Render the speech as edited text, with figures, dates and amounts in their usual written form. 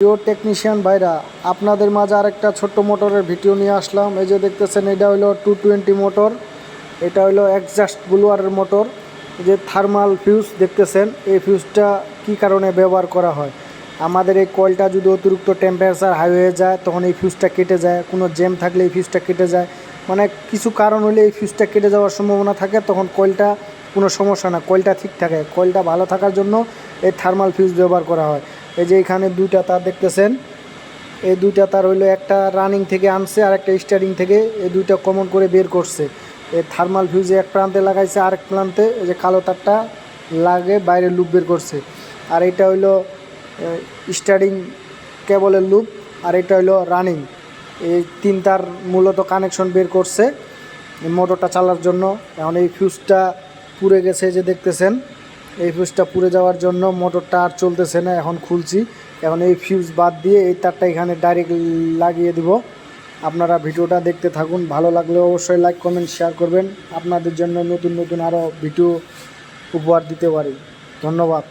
প্রিয় টেকনিশিয়ান ভাইরা, আপনাদের মাঝে আরেকটা ছোট্ট মোটরের ভিডিও নিয়ে আসলাম। এই যে দেখতেছেন, এটা হলো 220 মোটর। এটা হলো এক্সজাস্ট ব্লোয়ারের মোটর। যে থার্মাল ফিউজ দেখতেছেন, এই ফিউজটা কি কারণে ব্যবহার করা হয়? আমাদের এই কয়েলটা যদি অতিরিক্ত টেম্পারেচার হাই হয়ে যায়, তখন এই ফিউজটা কেটে যায়। কোনো জ্যাম থাকলে এই ফিউজটা কেটে যায়, মানে কিছু কারণ হলে এই ফিউজটা কেটে যাওয়ার সম্ভাবনা থাকে। তখন কয়েলটা কোনো সমস্যা না, কয়েলটা ঠিক থাকে। কয়েলটা ভালো থাকার জন্য এই থার্মাল ফিউজ ব্যবহার করা হয়। এই যে এখানে দুইটা তার দেখতেছেন, এই দুইটা তার হইলো একটা রানিং থেকে আনছে আর একটা স্টার্টিং থেকে, এই দুইটা কমন করে বের করছে। এই থার্মাল ফিউজে এক প্রান্তে লাগাইছে, আরেক প্রান্তে এই যে কালো তারটা লাগে বাইরে লুপ বের করছে। আর এটা হইলো স্টার্টিং কেবলের লুপ, আর এটা হইলো রানিং। এই তিন তার মূলত কানেকশন বের করছে মোটরটা চালার জন্য। এখন এই ফিউজটা পুড়ে গেছে, যে দেখতেছেন এই ফিউজটা পুড়ে যাওয়ার জন্য মোটরটা আর চলতেছে না। এখন খুলছি, এখন এই ফিউজ বাদ দিয়ে এই তারটা এখানে ডাইরেক্ট লাগিয়ে দিব। আপনারা ভিডিওটা দেখতে থাকুন, ভালো লাগলে অবশ্যই লাইক কমেন্ট শেয়ার করবেন। আপনাদের জন্য নতুন নতুন আরও ভিডিও উপহার দিতে পারি। ধন্যবাদ।